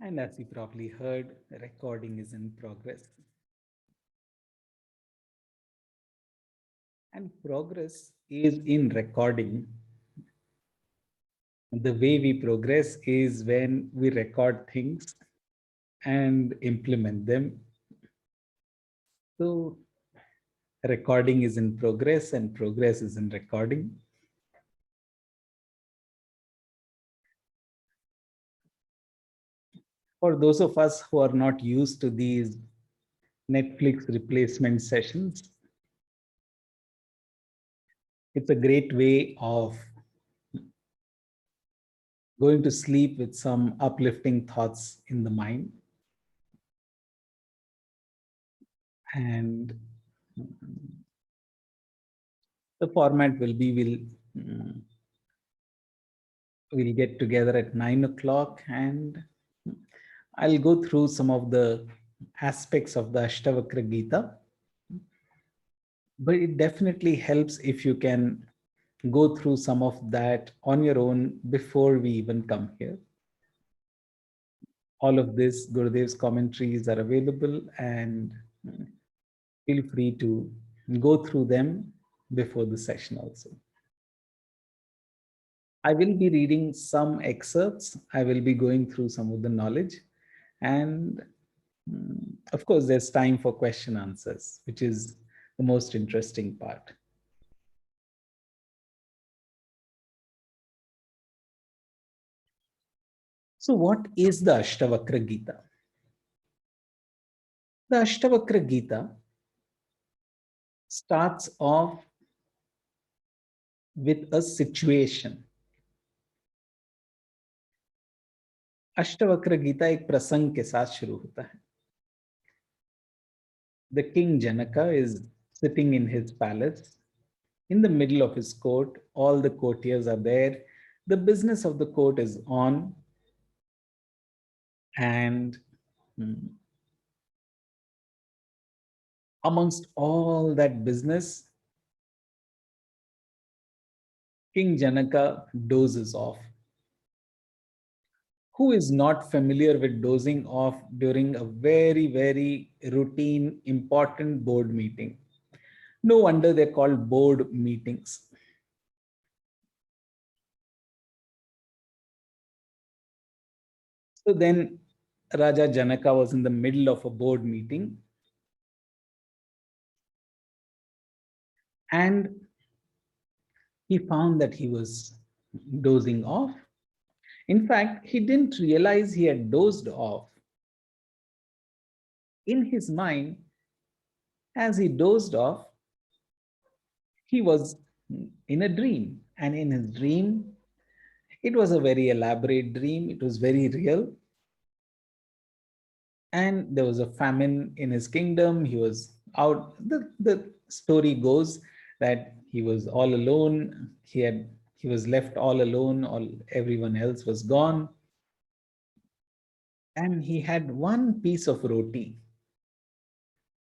And as you probably heard, recording is in progress. And progress is in recording. The way we progress is when we record things and implement them. So, recording is in progress and progress is in recording. For those of us who are not used to these Netflix replacement sessions, it's a great way of going to sleep with some uplifting thoughts in the mind. And the format will be we'll get together at 9 o'clock and I'll go through some of the aspects of the Ashtavakra Gita. But it definitely helps if you can go through some of that on your own before we even come here. All of this, Gurudev's commentaries are available and feel free to go through them before the session also. I will be reading some excerpts. I will be going through some of the knowledge. And of course, there's time for question answers, which is the most interesting part. So what is the Ashtavakra Gita? The Ashtavakra Gita starts off with a situation. Ashtavakra Gita एक प्रसंग के साथ शुरू होता है. The king Janaka is sitting in his palace. In the middle of his court, all the courtiers are there. The business of the court is on. And amongst all that business, King Janaka dozes off. Who is not familiar with dozing off during a very, very routine, important board meeting? No wonder they're called board meetings. So then Raja Janaka was in the middle of a board meeting. And he found that he was dozing off. In fact, he didn't realize he had dozed off. In his mind, as he dozed off, he was in a dream. And in his dream, it was a very elaborate dream. It was very real. And there was a famine in his kingdom. He was out. The story goes that he was all alone. He was left all alone. Everyone else was gone. And he had one piece of roti.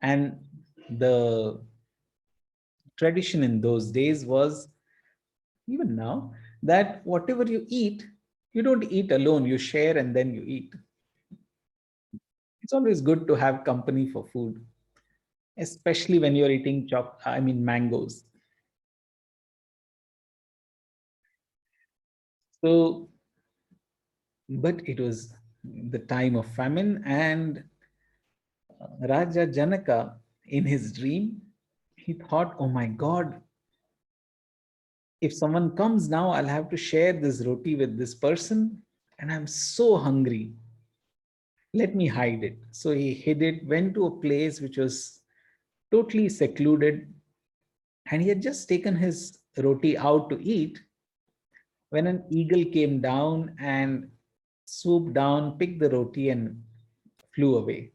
And the tradition in those days was, even now, that whatever you eat, you don't eat alone, you share and then you eat. It's always good to have company for food, especially when you're eating mangoes. So, but it was the time of famine, and Raja Janaka, in his dream, he thought, oh my God, if someone comes now, I'll have to share this roti with this person, and I'm so hungry. Let me hide it. So he hid it, went to a place which was totally secluded, and he had just taken his roti out to eat when an eagle came down and swooped down, picked the roti, and flew away.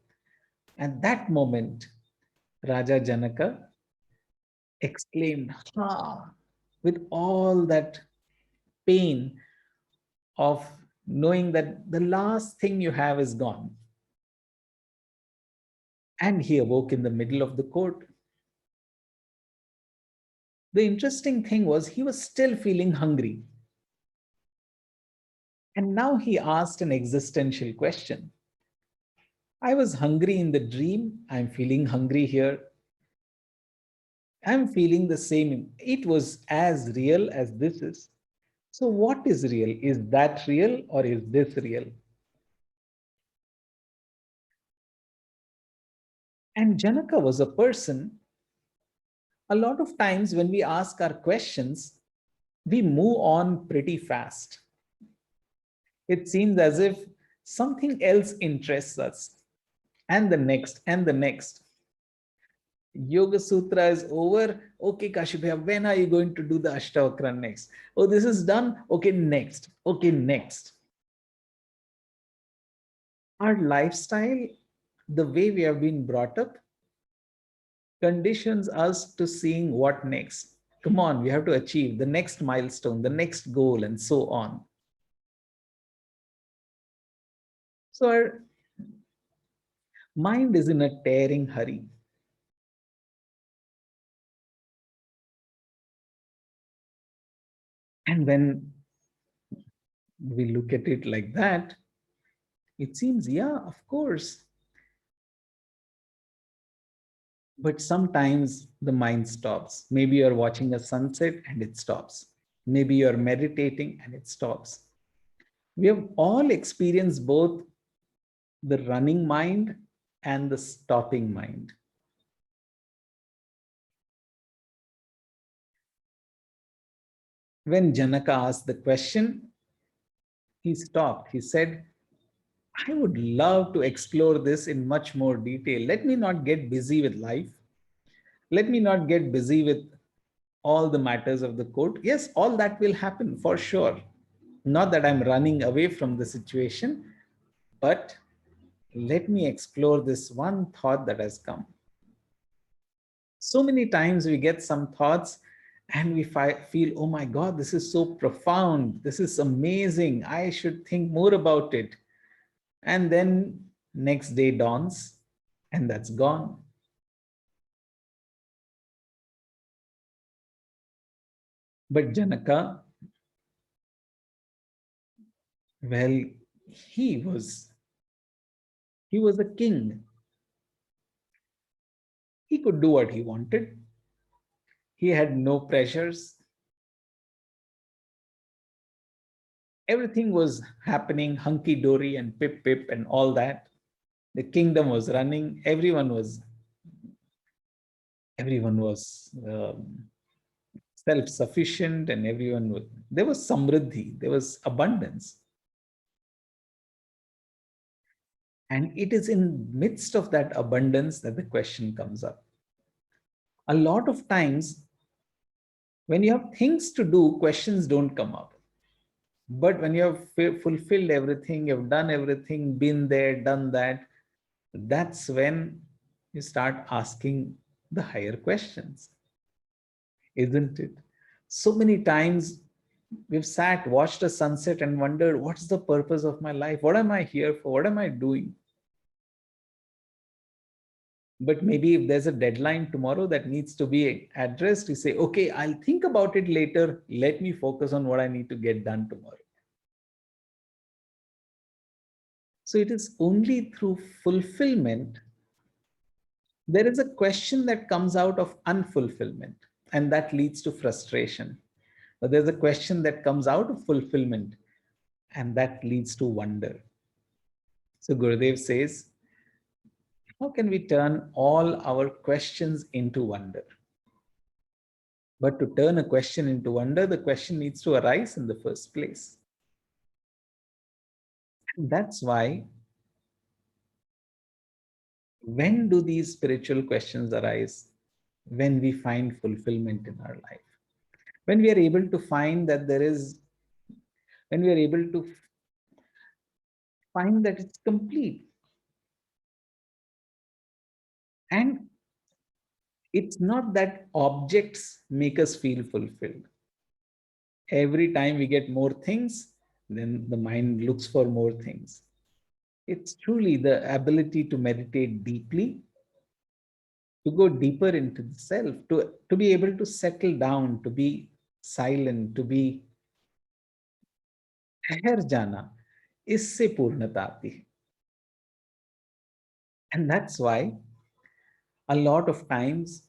At that moment, Raja Janaka exclaimed, "Ha!" with all that pain of knowing that the last thing you have is gone. And he awoke in the middle of the court. The interesting thing was he was still feeling hungry. And now he asked an existential question. I was hungry in the dream. I'm feeling hungry here. I'm feeling the same. It was as real as this is. So, what is real? Is that real or is this real? And Janaka was a person. A lot of times when we ask our questions, we move on pretty fast. It seems as if something else interests us, and the next, and the next. Yoga Sutra is over. Okay, Kashipya, when are you going to do the Ashtavakra next? Oh, this is done. Okay, next. Okay, next. Our lifestyle, the way we have been brought up, conditions us to seeing what next. Come on, we have to achieve the next milestone, the next goal, and so on. So our mind is in a tearing hurry. And when we look at it like that, it seems, yeah, of course. But sometimes the mind stops. Maybe you're watching a sunset and it stops. Maybe you're meditating and it stops. We have all experienced both the running mind and the stopping mind. When Janaka asked the question, he stopped. He said, I would love to explore this in much more detail. Let me not get busy with life. Let me not get busy with all the matters of the court. Yes, all that will happen for sure. Not that I'm running away from the situation, but let me explore this one thought that has come. So many times we get some thoughts and we feel, oh my God, this is so profound. This is amazing. I should think more about it. And then next day dawns and that's gone. But Janaka, well, he was he was a king. He could do what he wanted. He had no pressures. Everything was happening hunky dory and pip pip and all that. The kingdom was running. Everyone was self-sufficient, and there was samriddhi, there was abundance. And it is in midst of that abundance that the question comes up. A lot of times, when you have things to do, questions don't come up. But when you have fulfilled everything, you've done everything, been there, done that, that's when you start asking the higher questions, isn't it? So many times we've sat, watched a sunset, and wondered, what's the purpose of my life? What am I here for? What am I doing? But maybe if there's a deadline tomorrow that needs to be addressed, you say, okay, I'll think about it later. Let me focus on what I need to get done tomorrow. So it is only through fulfillment. There is a question that comes out of unfulfillment, and that leads to frustration. But there's a question that comes out of fulfillment, and that leads to wonder. So Gurudev says, how can we turn all our questions into wonder? But to turn a question into wonder, the question needs to arise in the first place. And that's why, when do these spiritual questions arise? When we find fulfillment in our life. When we are able to find that when we are able to find that it's complete. And it's not that objects make us feel fulfilled. Every time we get more things, then the mind looks for more things. It's truly the ability to meditate deeply, to go deeper into the self, to be able to settle down, to be silent, to be ठहर जाना, इससे पूर्णता आती है. And that's why a lot of times,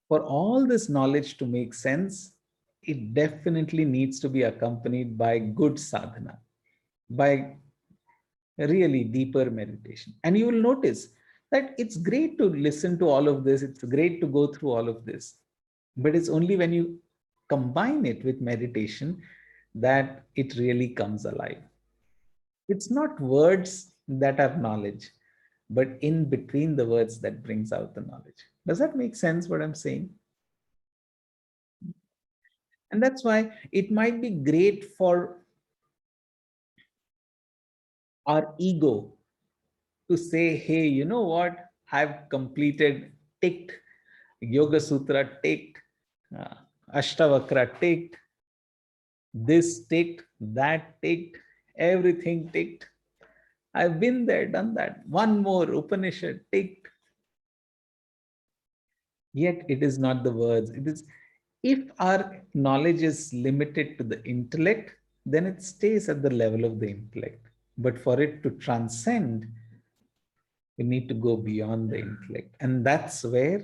for all this knowledge to make sense, it definitely needs to be accompanied by good sadhana, by really deeper meditation. And you will notice that it's great to listen to all of this, it's great to go through all of this, but it's only when you combine it with meditation that it really comes alive. It's not words that are knowledge, but in between the words that brings out the knowledge. Does that make sense what I'm saying? And that's why it might be great for our ego to say, hey, you know what? I've completed, ticked Yoga Sutra, ticked uh, Ashtavakra, ticked this, ticked that, ticked everything, ticked. I've been there, done that. One more Upanishad, ticked. Yet it is not the words. It is, if our knowledge is limited to the intellect, then it stays at the level of the intellect. But for it to transcend, we need to go beyond the intellect. And that's where,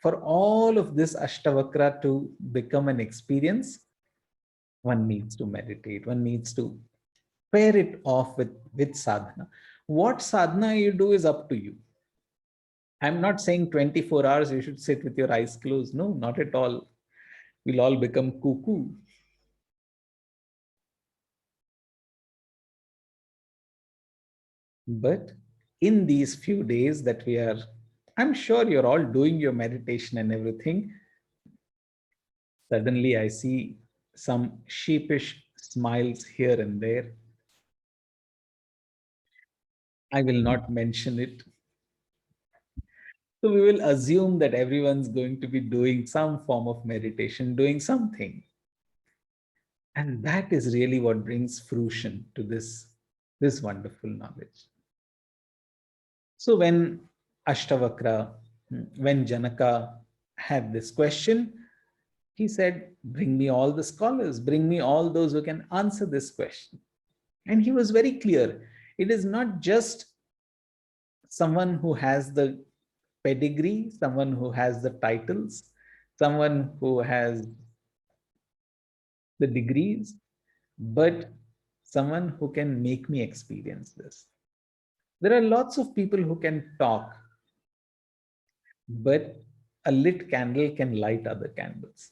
for all of this Ashtavakra to become an experience, one needs to meditate, one needs to pair it off with sadhana. What sadhana you do is up to you. I'm not saying 24 hours you should sit with your eyes closed. No, not at all. We'll all become cuckoo. But in these few days that we are, I'm sure you're all doing your meditation and everything. Suddenly, I see some sheepish smiles here and there. I will not mention it. So we will assume that everyone's going to be doing some form of meditation, doing something. And that is really what brings fruition to this wonderful knowledge. So when Ashtavakra, when Janaka had this question, he said, bring me all the scholars, bring me all those who can answer this question. And he was very clear. It is not just someone who has the pedigree, someone who has the titles, someone who has the degrees, but someone who can make me experience this. There are lots of people who can talk, but a lit candle can light other candles.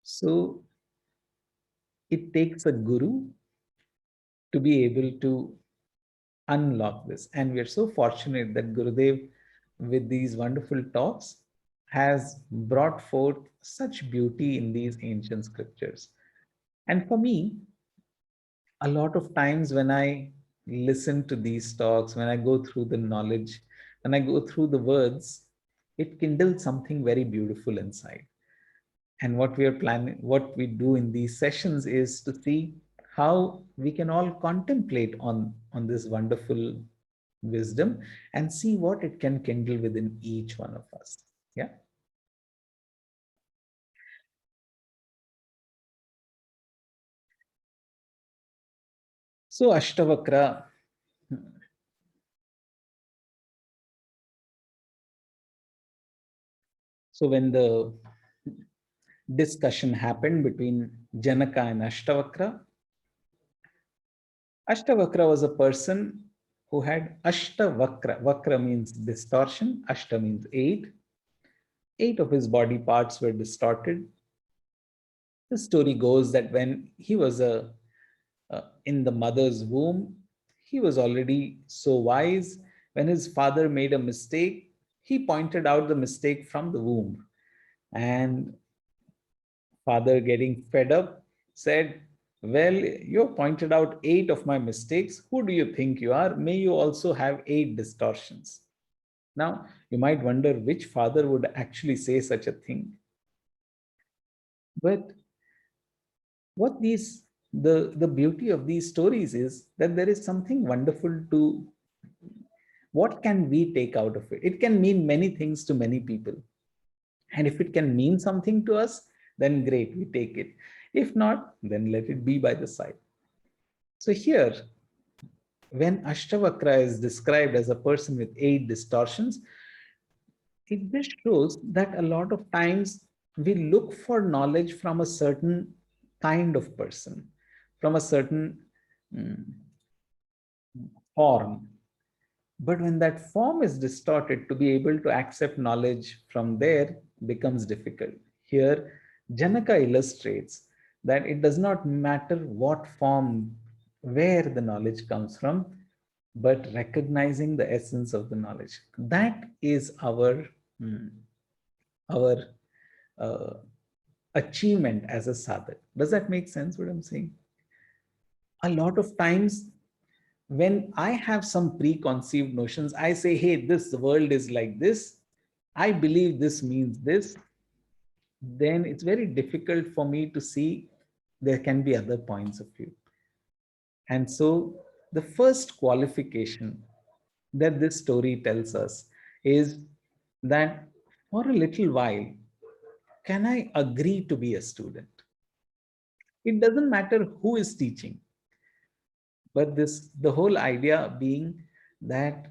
So it takes a guru to be able to unlock this. And we are so fortunate that Gurudev, with these wonderful talks, has brought forth such beauty in these ancient scriptures. And for me, a lot of times when I listen to these talks, when I go through the knowledge, when I go through the words, it kindles something very beautiful inside. And what we are planning, what we do in these sessions is to see how we can all contemplate on this wonderful wisdom and see what it can kindle within each one of us. Yeah. So Ashtavakra, so when the discussion happened between Janaka and Ashtavakra, Ashtavakra was a person who had Ashtavakra. Vakra means distortion, Ashta means eight. Eight of his body parts were distorted. The story goes that when he was in the mother's womb, he was already so wise. When his father made a mistake, he pointed out the mistake from the womb. And father, getting fed up, said, well, you pointed out eight of my mistakes. Who do you think you are? May you also have eight distortions. Now, you might wonder which father would actually say such a thing. But what the beauty of these stories is that there is something wonderful to what can we take out of it. It can mean many things to many people, and if it can mean something to us, then great, we take it. If not, then let it be by the side. So here, when Ashtavakra is described as a person with 8 distortions, it just shows that a lot of times we look for knowledge from a certain kind of person, from a certain mm, form. But when that form is distorted, to be able to accept knowledge from there becomes difficult. Here, Janaka illustrates that it does not matter what form, where the knowledge comes from, but recognizing the essence of the knowledge. That is our uh, achievement as a sadhak. Does that make sense what I'm saying? A lot of times when I have some preconceived notions, I say, hey, this world is like this. I believe this means this. Then it's very difficult for me to see there can be other points of view. And so the first qualification that this story tells us is that for a little while, can I agree to be a student? It doesn't matter who is teaching, but the whole idea being that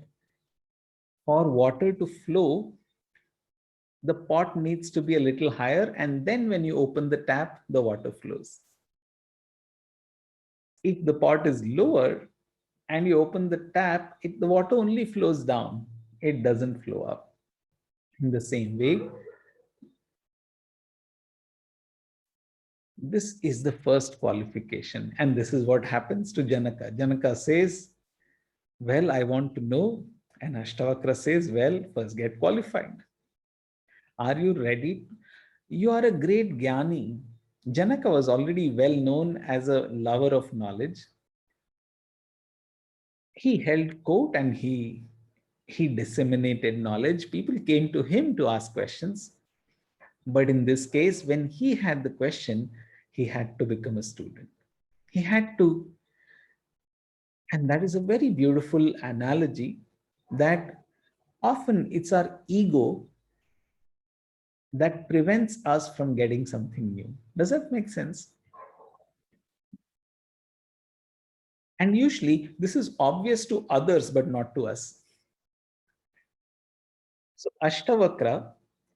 for water to flow, the pot needs to be a little higher, and then when you open the tap, the water flows. If the pot is lower and you open the tap, the water only flows down. It doesn't flow up. In the same way, this is the first qualification. And this is what happens to Janaka. Janaka says, well, I want to know. And Ashtavakra says, well, first get qualified. Are you ready? You are a great Jnani. Janaka was already well known as a lover of knowledge. He held court and he disseminated knowledge. People came to him to ask questions. But in this case, when he had the question, he had to become a student. He had to. And that is a very beautiful analogy that often it's our ego that prevents us from getting something new. Does that make sense? And usually this is obvious to others, but not to us. So Ashtavakra,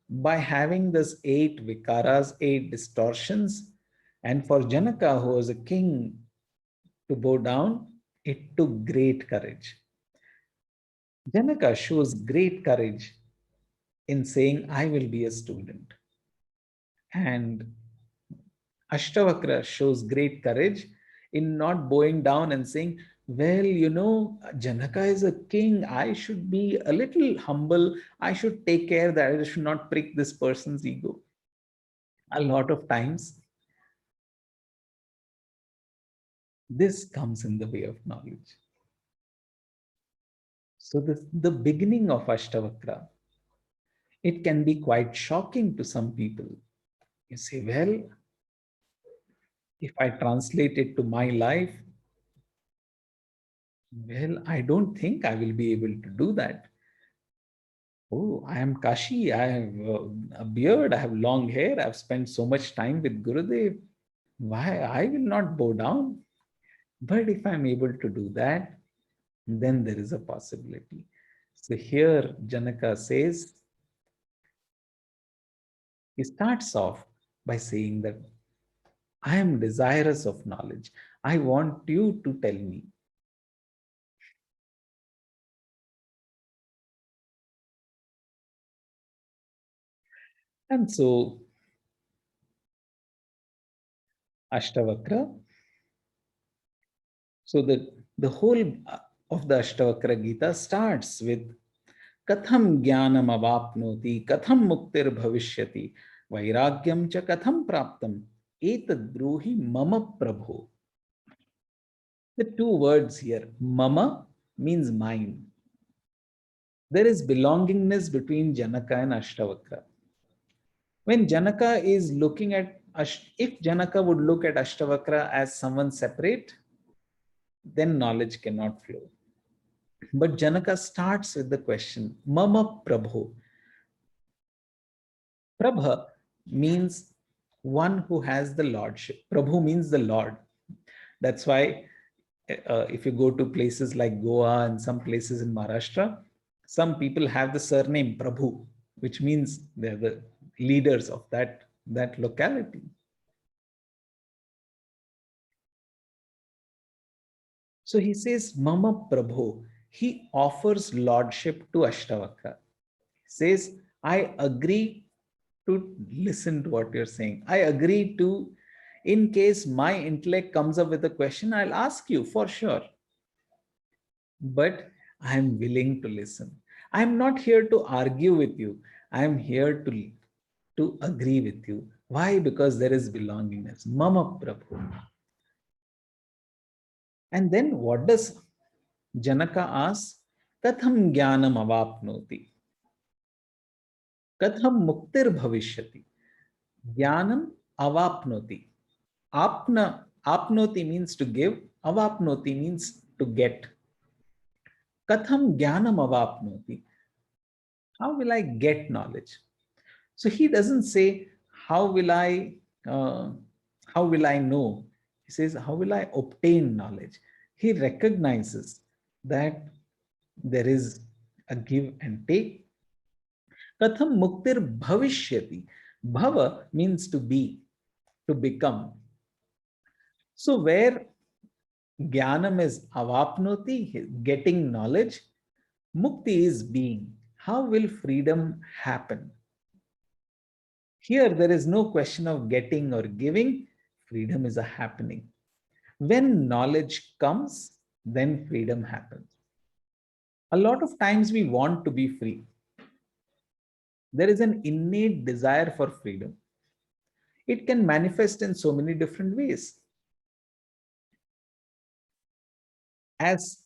by having this 8 vikaras, 8 distortions, and for Janaka, who was a king, to bow down, it took great courage. Janaka shows great courage in saying, I will be a student. And Ashtavakra shows great courage in not bowing down and saying, well, Janaka is a king. I should be a little humble. I should take care that I should not prick this person's ego. A lot of times, this comes in the way of knowledge. So the beginning of Ashtavakra, it can be quite shocking to some people. You say, well, if I translate it to my life, well, I don't think I will be able to do that. Oh, I am Kashi. I have a beard. I have long hair. I've spent so much time with Gurudev. Why? I will not bow down. But if I'm able to do that, then there is a possibility. So here Janaka says, he starts off by saying that I am desirous of knowledge. I want you to tell me. And so Ashtavakra, so the whole of the Ashtavakra Gita starts with Katham Jnanam Avapnoti, Katham Muktir Bhavishyati, Vairagyam cha Katham Praptam, Etad Bruhi Mama Prabho. The two words here, Mama means mine. There is belongingness between Janaka and Ashtavakra. When Janaka is looking at, if Janaka would look at Ashtavakra as someone separate, then knowledge cannot flow. But Janaka starts with the question, Mama Prabho. Prabha means one who has the lordship. Prabhu means the Lord. That's why if you go to places like Goa and some places in Maharashtra, some people have the surname Prabhu, which means they're the leaders of that locality. So he says, Mama Prabhu. He offers lordship to Ashtavakra. He says, I agree to listen to what you're saying. I agree to, in case my intellect comes up with a question, I'll ask you for sure. But I'm willing to listen. I'm not here to argue with you. I'm here to agree with you. Why? Because there is belongingness. Mama Prabhu. And then what does Janaka ask? Katham jnanam avapnoti? Katham muktir bhavishyati? Jnanam avapnoti. Apnoti means to give. Avapnoti means to get. Katham jnanam avapnoti? How will I get knowledge? So he doesn't say, how will uh, how will I know? He says, how will I obtain knowledge? He recognizes that there is a give and take. Katham muktir bhavishyati. Bhava means to be, to become. So where jnanam is avapnoti, getting knowledge, mukti is being. How will freedom happen? Here, there is no question of getting or giving. Freedom is a happening. When knowledge comes, then freedom happens. A lot of times we want to be free. There is an innate desire for freedom. It can manifest in so many different ways. As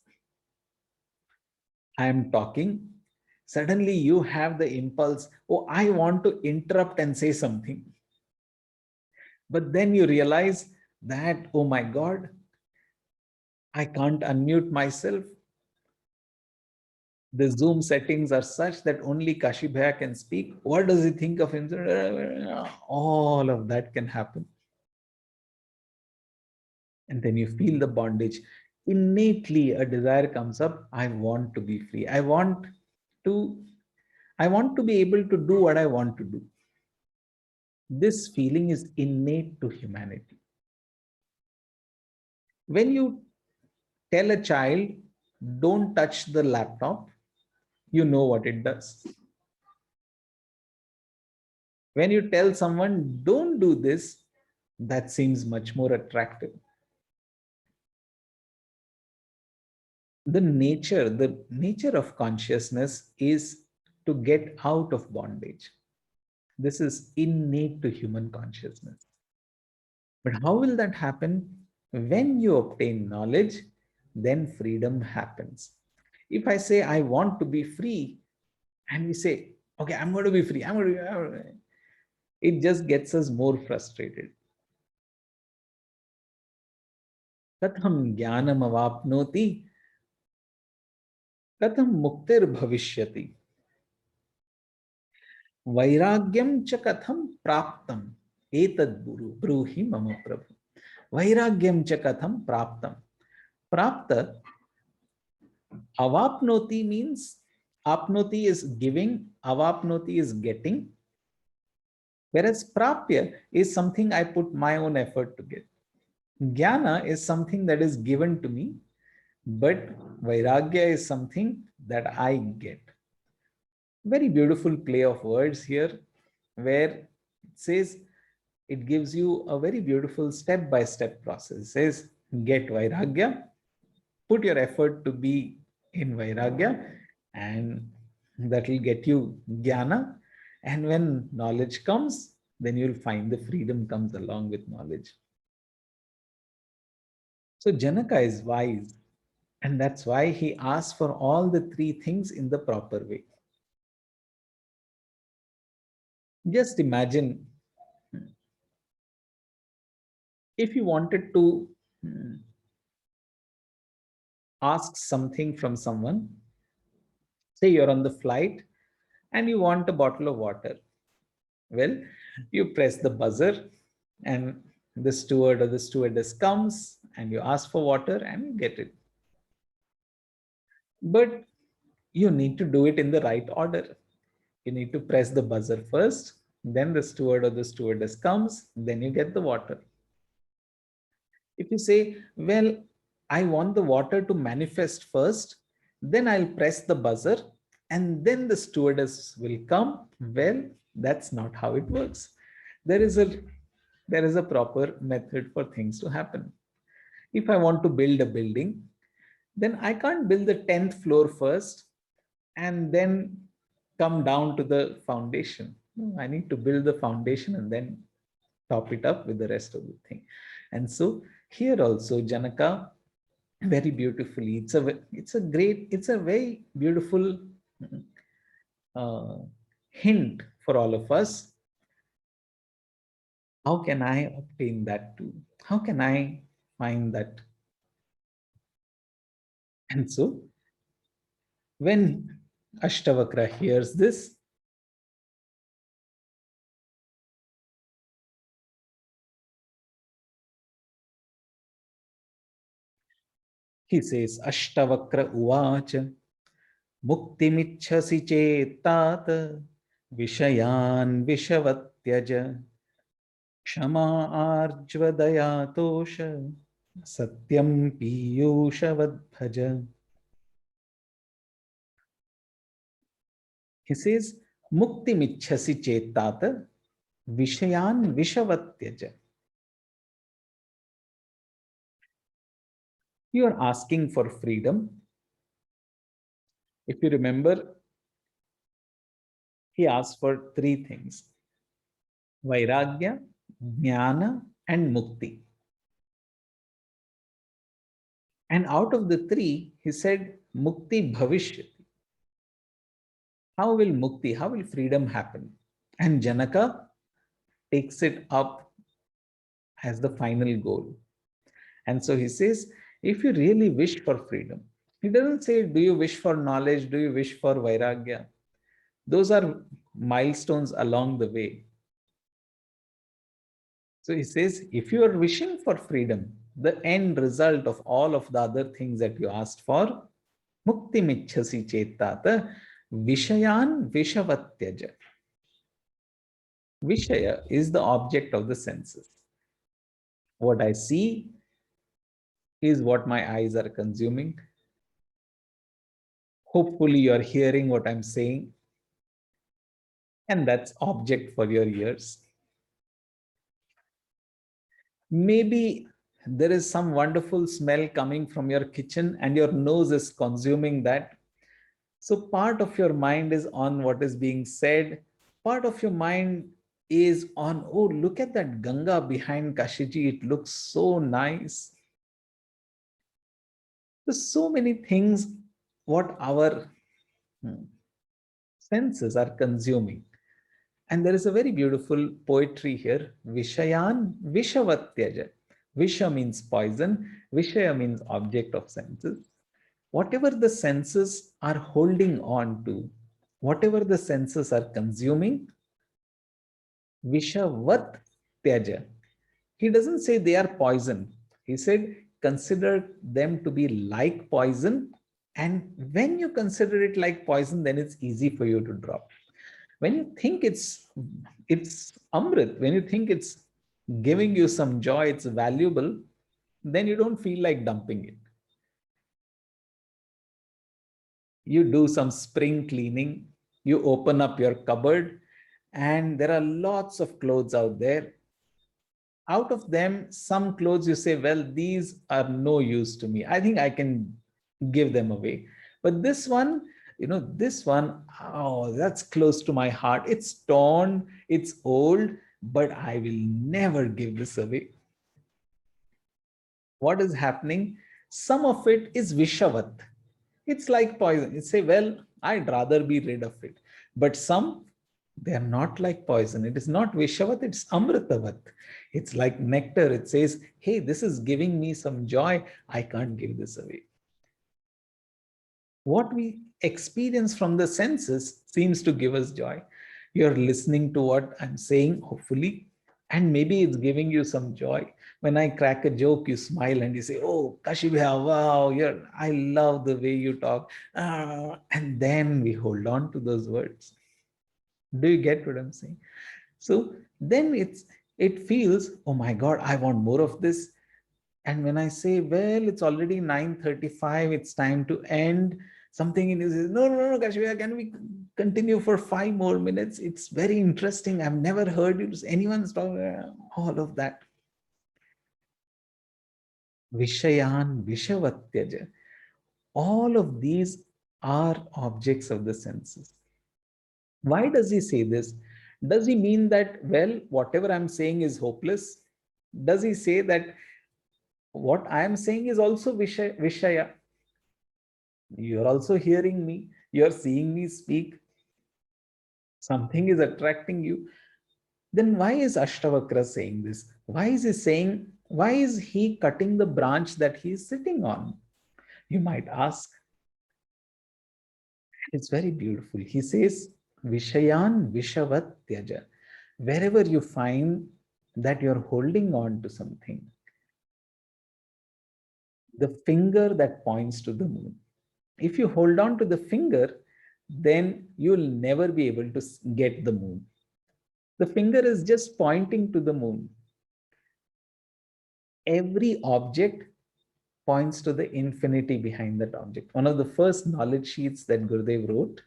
I am talking, suddenly you have the impulse, oh, I want to interrupt and say something. But then you realize that, oh my God, I can't unmute myself. The Zoom settings are such that only Kashi Bhaiya can speak. What does he think of himself? All of that can happen. And then you feel the bondage. Innately, a desire comes up. I want to be free. To, I want to be able to do what I want to do. This feeling is innate to humanity. When you tell a child, don't touch the laptop, you know what it does. When you tell someone, don't do this, that seems much more attractive. The nature of consciousness is to get out of bondage. This is innate to human consciousness. But how will that happen? When you obtain knowledge, then freedom happens. If I say I want to be free, and we say, okay, I'm going to be free, it just gets us more frustrated. Katham jnanam avapnoti, katham muktir bhavishyati, vairagyam cha katham praptam, etad bruhi mama prabhu. Vairagyam cha katham praptam. Prapta, avapnoti means, apnoti is giving, avapnoti is getting, whereas prapya is something I put my own effort to get. Jnana is something that is given to me, but vairagya is something that I get. Very beautiful play of words here, where it says, it gives you a very beautiful step-by-step process. It says, get vairagya, put your effort to be in vairagya, and that will get you jnana. And when knowledge comes, then you'll find the freedom comes along with knowledge. So Janaka is wise, and that's why he asks for all the three things in the proper way. Just imagine if you wanted to ask something from someone, say you're on the flight and you want a bottle of water. Well, you press the buzzer and the steward or the stewardess comes and you ask for water and you get it. But you need to do it in the right order. You need to press the buzzer first, then the steward or the stewardess comes, then you get the water. If you say, well, I want the water to manifest first, then I'll press the buzzer and then the stewardess will come. Well, that's not how it works. There is a there is a proper method for things to happen. If I want to build a building, then I can't build the 10th floor first and then come down to the foundation. No, I need to build the foundation and then top it up with the rest of the thing. And so here also Janaka very beautifully, it's a very beautiful uh, hint for all of us. How can I obtain that too? How can I find that? And so when Ashtavakra hears this, he says, Ashtavakra uvacha मुक्तिमिच्छसि चेत्तात विषयान् विषवत्यज क्षमा आर्ज्वदया तोष सत्यं पीयूषवद्भज. He says, मुक्तिमिच्छसि चेत्तात विषयान् विषवत्यज. You are asking for freedom. If you remember, he asked for three things: Vairagya, Jnana, and Mukti. And out of the three, he said, Mukti Bhavishyati. How will Mukti, how will freedom happen? And Janaka takes it up as the final goal. And so he says, if you really wish for freedom, he doesn't say, do you wish for knowledge? Do you wish for Vairagya? Those are milestones along the way. So he says, if you are wishing for freedom, the end result of all of the other things that you asked for, Mukti Michhasi Chetata, Vishayan Vishavatyaja. Vishaya is the object of the senses. What I see is what my eyes are consuming. Hopefully, you are hearing what I'm saying, and that's object for your ears. Maybe there is some wonderful smell coming from your kitchen and your nose is consuming that. So part of your mind is on what is being said. Part of your mind is on, oh, look at that Ganga behind Kashiji. It looks so nice. There's so many things what our senses are consuming. And there is a very beautiful poetry here. Vishayan Vishavatyaja. Visha means poison. Vishaya means object of senses. Whatever the senses are holding on to, whatever the senses are consuming, Vishavat Tyaja. He doesn't say they are poison. He said, consider them to be like poison. And when you consider it like poison, then it's easy for you to drop. When you think it's Amrit, when you think it's giving you some joy, it's valuable, then you don't feel like dumping it. You do some spring cleaning, you open up your cupboard, and there are lots of clothes out there. Out of them, some clothes you say, well, these are no use to me. I think I can give them away. But this one, this one, oh, that's close to my heart. It's torn, it's old, but I will never give this away. What is happening? Some of it is Vishavat. It's like poison. You say, well, I'd rather be rid of it. But some, they are not like poison. It is not Vishavat, it's Amritavat. It's like nectar. It says, hey, this is giving me some joy. I can't give this away. What we experience from the senses seems to give us joy. You're listening to what I'm saying, hopefully, And maybe it's giving you some joy. When I crack a joke, you smile and you say, "Oh, Kashi bhaiya, wow, I love the way you talk." And then we hold on to those words. Do you get what I'm saying? So then it feels, oh my God, I want more of this. And when I say, well, it's already 9:35, it's time to end, something in you says, no, no, no, Kashmir, can we continue for 5 more minutes? It's very interesting. I've never heard you, anyone's talking, all of that. Vishayan, Vishavatyaja. All of these are objects of the senses. Why does he say this? Does he mean that, well, whatever I'm saying is hopeless? Does he say that what I am saying is also Vishaya? You're also hearing me, you're seeing me speak, something is attracting you. Then why is Ashtavakra saying this? Why is he saying, why is he cutting the branch that he is sitting on? You might ask. It's very beautiful. He says, Vishayan Vishavat Tyaja. Wherever you find that you're holding on to something, the finger that points to the moon. If you hold on to the finger, then you'll never be able to get the moon. The finger is just pointing to the moon. Every object points to the infinity behind that object. One of the first knowledge sheets that Gurudev wrote,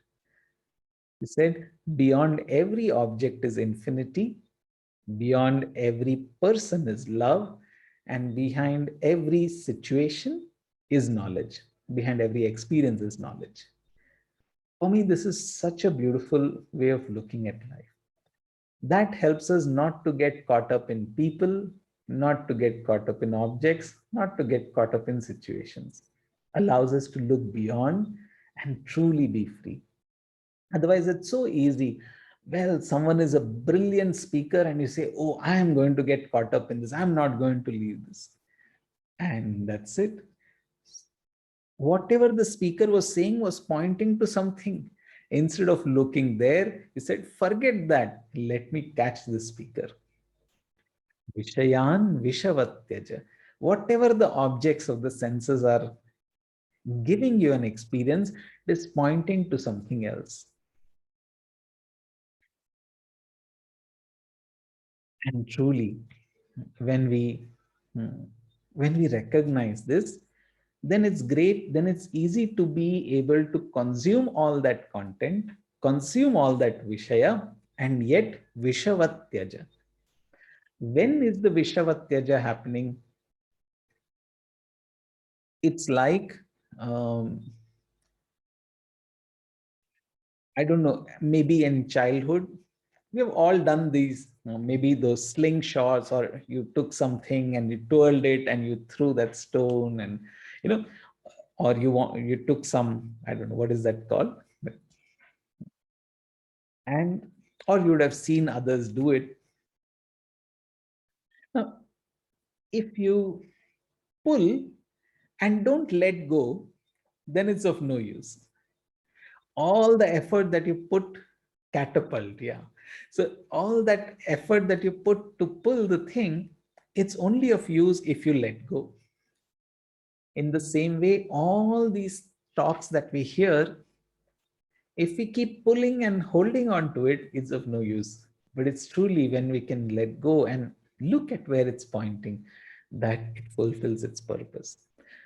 he said, beyond every object is infinity, beyond every person is love, and behind every situation is knowledge. Behind every experience is knowledge. For me, this is such a beautiful way of looking at life. That helps us not to get caught up in people, not to get caught up in objects, not to get caught up in situations. Allows us to look beyond and truly be free. Otherwise, it's so easy. Well, someone is a brilliant speaker and you say, oh, I am going to get caught up in this. I'm not going to leave this. And that's it. Whatever the speaker was saying was pointing to something. Instead of looking there, he said, forget that. Let me catch the speaker. Vishayan Vishavatyaja. Whatever the objects of the senses are giving you an experience, it is pointing to something else. And truly, when we when we recognize this, then it's great, then it's easy to be able to consume all that content, consume all that Vishaya, and yet Vishavatyaja. When is the Vishavatyaja happening? It's like, I don't know, maybe in childhood, we have all done these, maybe those slingshots, or you took something and you twirled it and you threw that stone, and, you know, or you took some, I don't know, what is that called? And, or you would have seen others do it. Now, if you pull and don't let go, then it's of no use. All the effort that you put, catapult, yeah. So all that effort that you put to pull the thing, it's only of use if you let go. In the same way, all these talks that we hear, if we keep pulling and holding on to it, it's of no use. But it's truly when we can let go and look at where it's pointing that it fulfills its purpose.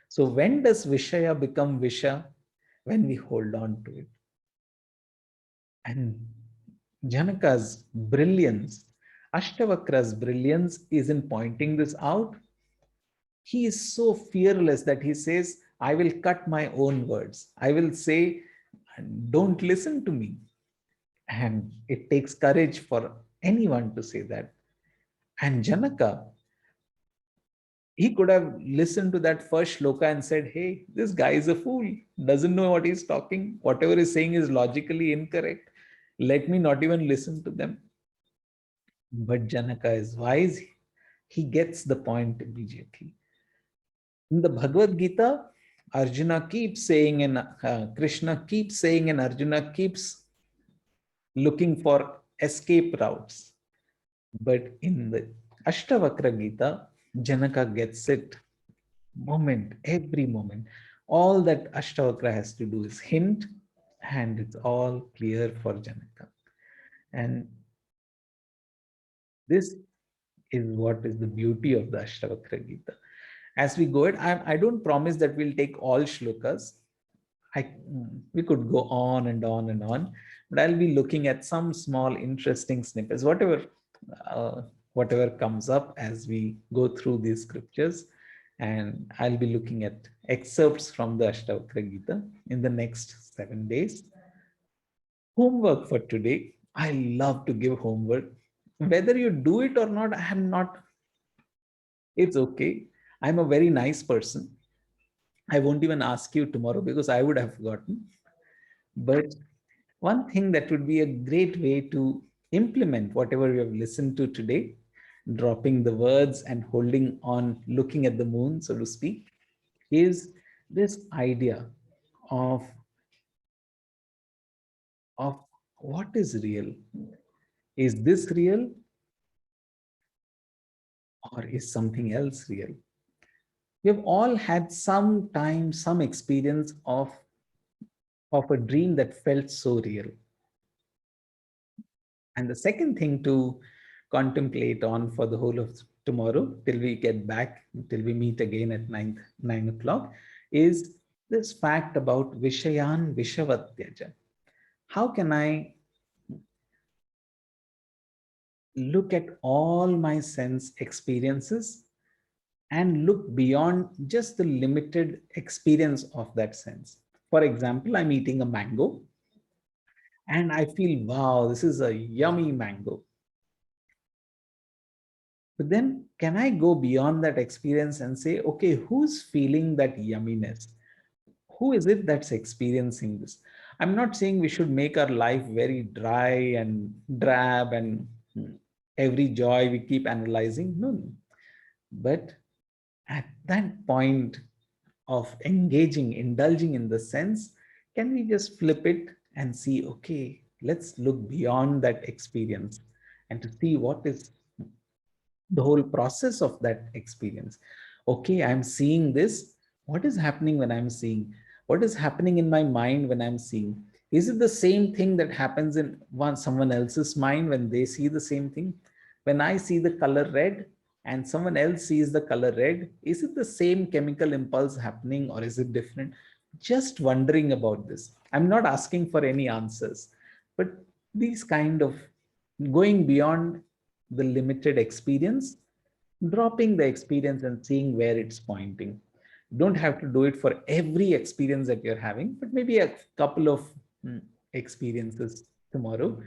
So when does Vishaya become Visha? When we hold on to it. And Janaka's brilliance, Ashtavakra's brilliance is in pointing this out. He is so fearless that he says, I will cut my own words. I will say, don't listen to me. And it takes courage for anyone to say that. And Janaka, he could have listened to that first shloka and said, hey, this guy is a fool, doesn't know what he's talking. Whatever he's saying is logically incorrect. Let me not even listen to them. But Janaka is wise. He gets the point immediately. In the Bhagavad Gita, Arjuna keeps saying, and Krishna keeps saying, and Arjuna keeps looking for escape routes. But in the Ashtavakra Gita, Janaka gets it moment, every moment. All that Ashtavakra has to do is hint, and it's all clear for Janaka. And this is what is the beauty of the Ashtavakra Gita. As we go it, I don't promise that we'll take all shlokas. We could go on and on and on, but I'll be looking at some small interesting snippets, uh, whatever comes up as we go through these scriptures. And I'll be looking at excerpts from the Ashtavakra Gita in the next 7 days. Homework for today. I love to give homework. Whether you do it or not, I am not, it's okay. I'm a very nice person. I won't even ask you tomorrow because I would have forgotten. But one thing that would be a great way to implement whatever we have listened to today, dropping the words and holding on, looking at the moon, so to speak, is this idea of, of what is real? Is this real or is something else real? We have all had some time, some experience of a dream that felt so real. And the second thing to contemplate on for the whole of tomorrow, till we get back, till we meet again at 9 o'clock, is this fact about Vishayan Vishavatyaja. How can I look at all my sense experiences and look beyond just the limited experience of that sense? For example, I'm eating a mango and I feel, wow, this is a yummy mango. But then can I go beyond that experience and say, okay, who's feeling that yumminess? Who is it that's experiencing this? I'm not saying we should make our life very dry and drab and every joy we keep analyzing. No. But at that point of engaging, indulging in the sense, can we just flip it and see, okay, let's look beyond that experience and to see what is the whole process of that experience. Okay, I'm seeing this. What is happening when I'm seeing? What is happening in my mind when I'm seeing? Is it the same thing that happens in someone else's mind when they see the same thing? When I see the color red and someone else sees the color red, is it the same chemical impulse happening or is it different? Just wondering about this. I'm not asking for any answers, but these kind of going beyond the limited experience, dropping the experience and seeing where it's pointing. You don't have to do it for every experience that you're having, but maybe a couple of experiences tomorrow,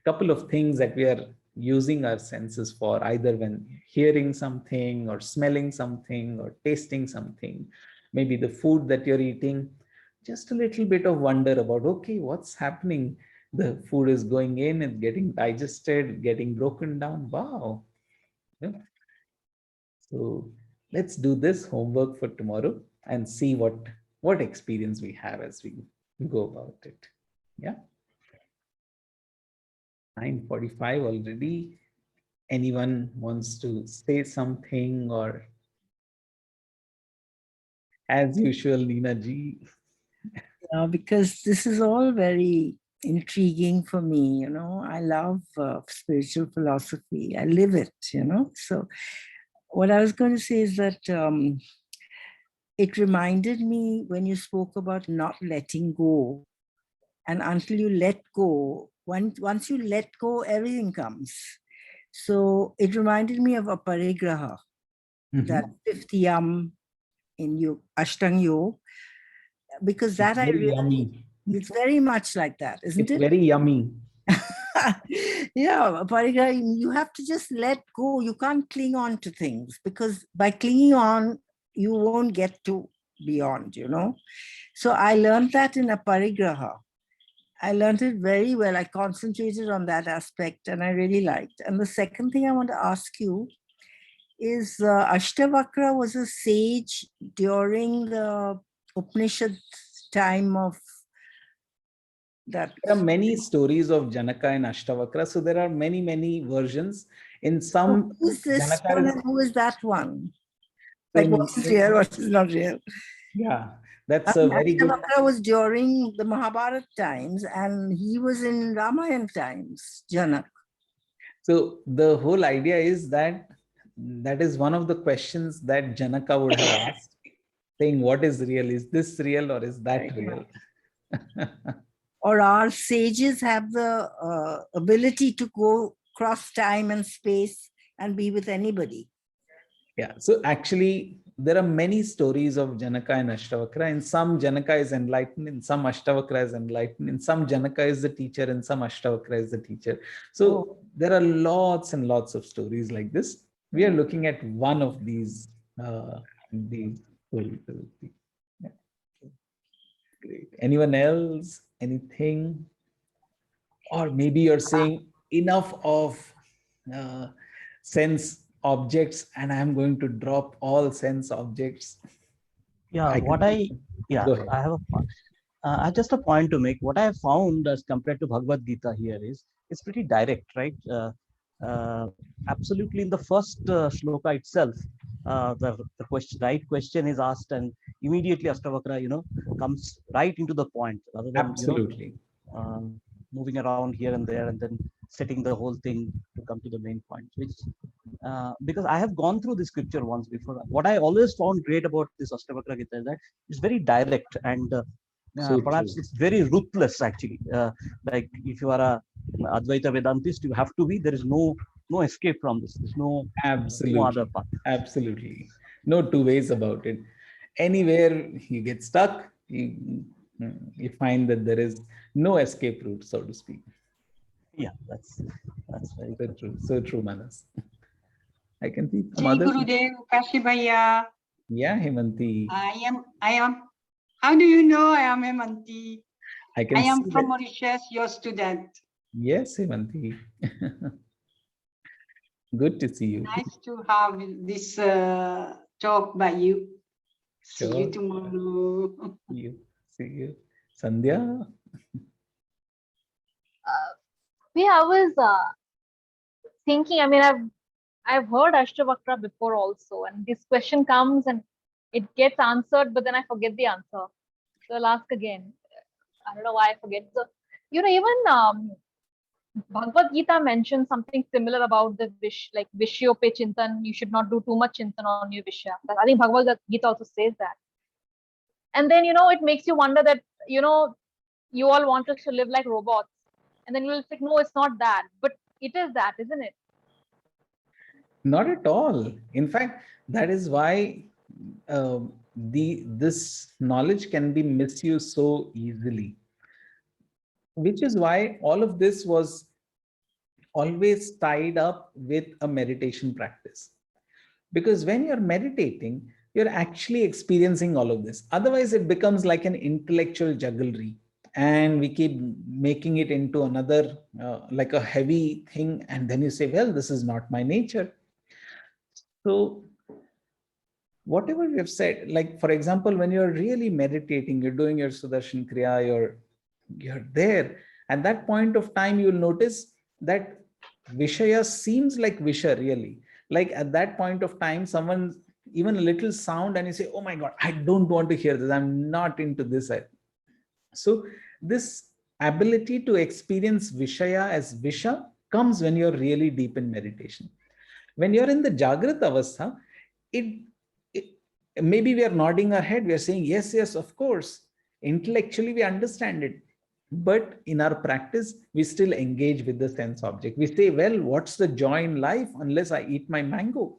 couple of things that we are using our senses for, either when hearing something or smelling something or tasting something, maybe the food that you're eating, just a little bit of wonder about, okay, what's happening? The food is going in, it's getting digested, getting broken down. Wow. Yeah. So let's do this homework for tomorrow and see what experience we have as we go about it. Yeah. 9:45 already. Anyone wants to say something, or as usual, Nina ji? Because this is all very intriguing for me. I love spiritual philosophy. I live it. So what I was going to say is that it reminded me when you spoke about not letting go, and until you let go, once you let go, everything comes. So it reminded me of aparigraha, that fifth yam in Ashtang Yoga, because It's that I very really, yummy. it's very much like that, isn't It's it? very yummy. Yeah, Pariga, you have to just let go. You can't cling on to things, because by clinging on, you won't get to beyond. So I learned that in a parigraha. I learned it very well. I concentrated on that aspect and I really liked. And the second thing I want to ask you is Ashtavakra was a sage during the Upanishad time of that. There are many stories of Janaka and Ashtavakra. So there are many versions. In some, Who is this Janaka one is, and who is that one? so Like what is real, what is not real? yeah, that's a very good. Ashtavakra was during the Mahabharata times and he was in Ramayana times, Janak. So the whole idea is that that is one of the questions that Janaka would have asked, saying, what is real? Is this real or is that real? Or our sages have the ability to go cross time and space and be with anybody. Yeah, so actually there are many stories of Janaka and Ashtavakra. In some, Janaka is enlightened, in some Ashtavakra is enlightened, in some Janaka is the teacher, and some Ashtavakra is the teacher. So there are lots and lots of stories like this. We are looking at one of these stories. Yeah. Great. Anyone else? Anything? Or maybe you're saying enough of sense objects and I'm going to drop all sense objects. Yeah, Go ahead. I have just a point to make. What I have found as compared to Bhagavad Gita here is it's pretty direct, right? Absolutely, in the first shloka itself, the right question is asked, and immediately Ashtavakra, comes right into the point, rather than Absolutely. Moving around here and there, and then setting the whole thing to come to the main point. Which, because I have gone through the scripture once before, what I always found great about this Ashtavakra Gita is that it's very direct and perhaps it's very ruthless actually. Like if you are a Advaita Vedantist, you have to be. There is no escape from this. There's no other path. Absolutely, no two ways about it. Anywhere you get stuck, you find that there is no escape route, so to speak. Yeah, that's very so true. So true, Manas. I can see some Jai others. Gurudev, Kashibhaiya. Yeah, Hemanti. I am. How do you know I am Hemanti? I am from Mauritius, your student. Yes, Hemanti. Good to see you. Nice to have this talk by you. Sure. See you tomorrow. See you. Sandhya? I was thinking, I mean, I've heard Ashtavakra before also, and this question comes and it gets answered, but then I forget the answer. So I'll ask again. I don't know why I forget. So, even Bhagavad Gita mentions something similar about the like Vishyope Chintan. You should not do too much Chintan on your Vishya. I think Bhagavad Gita also says that. And then, it makes you wonder that, you all want us to live like robots. And then you'll think, no, it's not that. But it is that, isn't it? Not at all. In fact, that is why this knowledge can be misused so easily. Which is why all of this was always tied up with a meditation practice. Because when you're meditating, you're actually experiencing all of this. Otherwise, it becomes like an intellectual jugglery. And we keep making it into another, like a heavy thing. And then you say, well, this is not my nature. So whatever we have said, like, for example, when you're really meditating, you're doing your Sudarshan Kriya, you're there. At that point of time, you'll notice that Vishaya seems like Visha really. Like at that point of time, someone, even a little sound, and you say, oh my God, I don't want to hear this. I'm not into this. So this ability to experience Vishaya as Visha comes when you're really deep in meditation. When you're in the Jagrata Avastha, maybe we are nodding our head. We are saying, yes, yes, of course. Intellectually, we understand it. But in our practice, we still engage with the sense object. We say, well, what's the joy in life unless I eat my mango?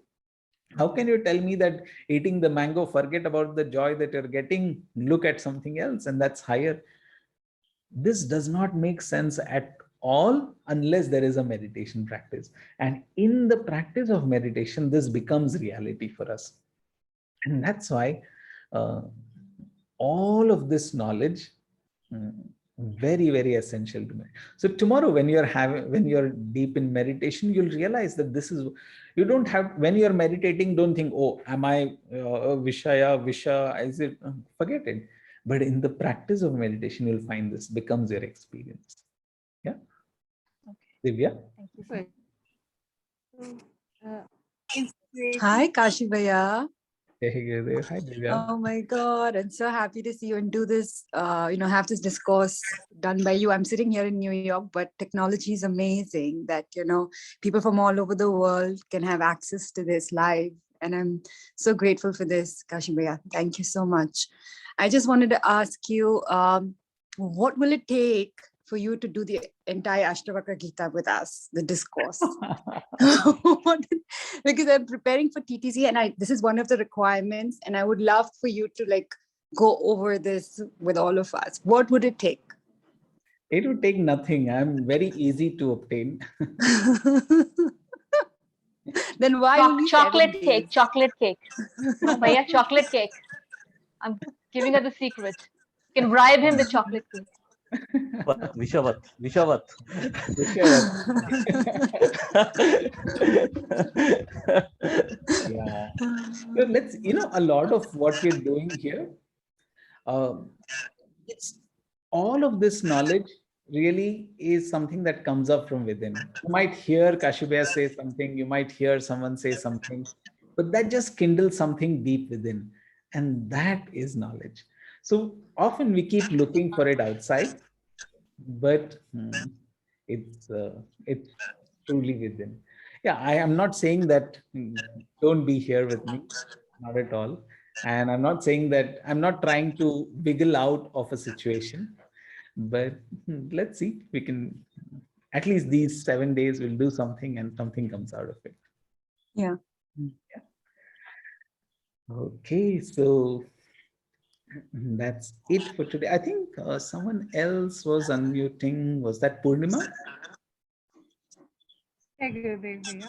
How can you tell me that eating the mango, forget about the joy that you're getting, look at something else, and that's higher? This does not make sense at all unless there is a meditation practice. And in the practice of meditation, this becomes reality for us. And that's why all of this knowledge, very, very essential to me. So tomorrow, when you're deep in meditation, you'll realize that this is, you don't have, when you're meditating, don't think, oh, am I Visha, is it? Forget it. But in the practice of meditation, you'll find this becomes your experience. Yeah. Okay. Divya? Thank you. Hi, Kashi Bhaiya. Hey Gurudev. Hi Divya. Oh my God, I'm so happy to see you and do this, have this discourse done by you. I'm sitting here in New York, but technology is amazing that, people from all over the world can have access to this live. And I'm so grateful for this, Kashi Bhaiya. Thank you so much. I just wanted to ask you, what will it take for you to do the entire Ashtavakra Gita with us, the discourse? Because I'm preparing for TTC and this is one of the requirements, and I would love for you to go over this with all of us. What would it take? It would take nothing. I'm very easy to obtain. Then why only 7 Chocolate days? cake, chocolate cake. No, bhaiya, chocolate cake. I'm giving her the secret. You can bribe him with chocolate cake. Vishavat. Vishavat. Vishavat. Yeah. So let's, a lot of what we're doing here, it's all of this knowledge really is something that comes up from within. You might hear Kashi Bhaiya say something, you might hear someone say something, but that just kindles something deep within. And that is knowledge. So often we keep looking for it outside, but it's truly within. Yeah, I am not saying that don't be here with me, not at all. And I'm not saying that I'm not trying to wiggle out of a situation, but let's see. We can at least these 7 days will do something and something comes out of it. Yeah. Okay, so that's it for today. I think someone else was unmuting. Was that Purnima? Hey, Gurudev Bhaiya.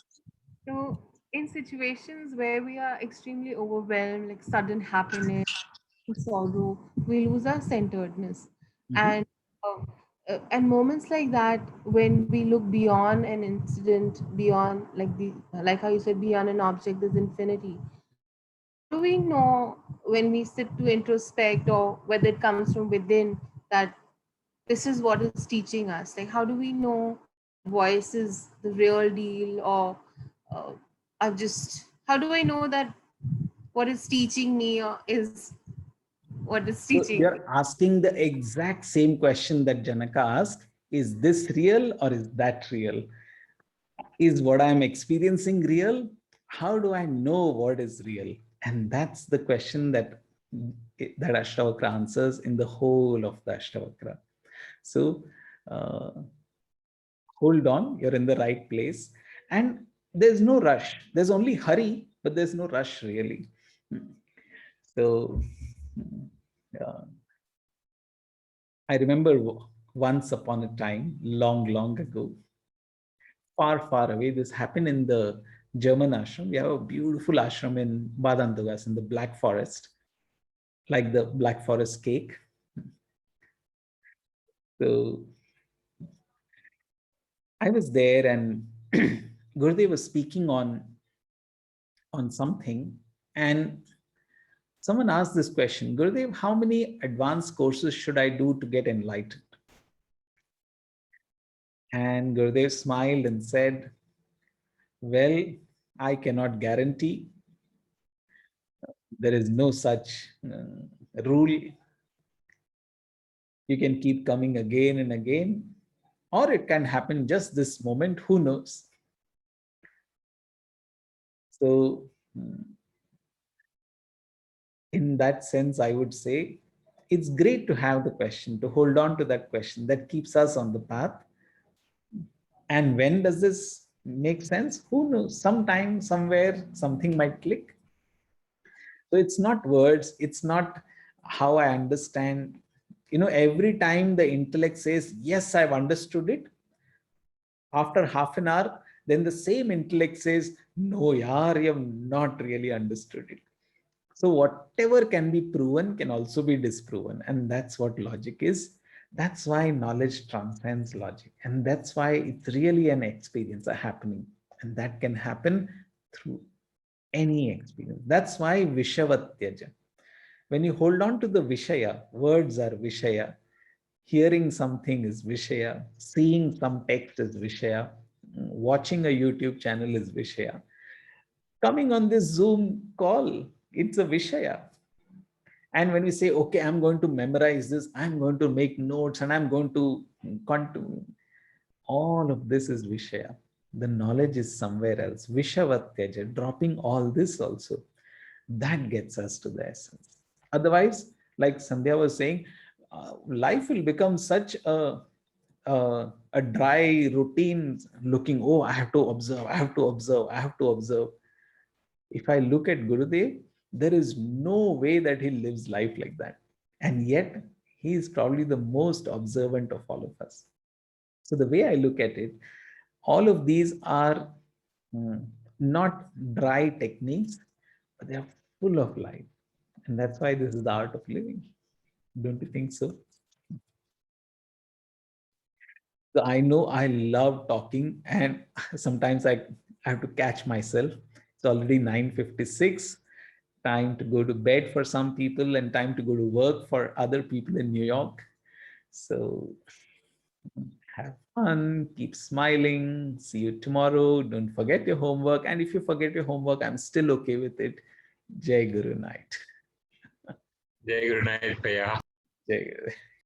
So, in situations where we are extremely overwhelmed, like sudden happiness, sorrow, we lose our centeredness. And and moments like that, when we look beyond an incident, beyond like how you said, beyond an object, there's infinity. Do we know when we sit to introspect, or whether it comes from within, that this is what it's teaching us? Like, how do we know voice is the real deal, or how do I know that what is teaching me is what is So teaching? you're asking the exact same question that Janaka asked. Is this real or is that real? Is what I'm experiencing real? How do I know what is real? And that's the question that Ashtavakra answers in the whole of the Ashtavakra. So hold on, you're in the right place. And there's no rush. There's only hurry, but there's no rush really. So I remember once upon a time, long, long ago, far, far away, this happened in the German ashram. We have a beautiful ashram in Badandagas in the Black Forest, like the Black Forest cake. So I was there and Gurudev was speaking on something, and someone asked this question, Gurudev, how many advanced courses should I do to get enlightened? And Gurudev smiled and said, well, I cannot guarantee. There is no such rule. You can keep coming again and again, or it can happen just this moment, who knows? So in that sense, I would say it's great to have the question, to hold on to that question that keeps us on the path. And when does this make sense? Who knows? Sometime, somewhere, something might click. So it's not words, it's not how I understand. Every time the intellect says, yes, I've understood it, after half an hour, then the same intellect says, no, yaar, you have not really understood it. So whatever can be proven can also be disproven. And that's what logic is. That's why knowledge transcends logic. And that's why it's really an experience, a happening. And that can happen through any experience. That's why Vishavatyaja. When you hold on to the Vishaya, words are Vishaya, hearing something is Vishaya, seeing some text is Vishaya, watching a YouTube channel is Vishaya. coming on this Zoom call. It's a Vishaya. And when we say, okay, I'm going to memorize this, I'm going to make notes, and I'm going to all of this is Vishaya. The knowledge is somewhere else. Vishavatyaja, dropping all this also. That gets us to the essence. Otherwise, like Sandhya was saying, life will become such a dry routine looking, oh, I have to observe, I have to observe, I have to observe. If I look at Gurudev, there is no way that he lives life like that. And yet, he is probably the most observant of all of us. So the way I look at it, all of these are not dry techniques, but they are full of life. And that's why this is the art of living. Don't you think so? So I know I love talking, and sometimes I have to catch myself. It's already 9:56, time to go to bed for some people and time to go to work for other people in New York. So have fun, keep smiling, see you tomorrow. Don't forget your homework. And if you forget your homework, I'm still okay with it. Jai Guru Night. Jai Guru Night, Priya. Jai Guru.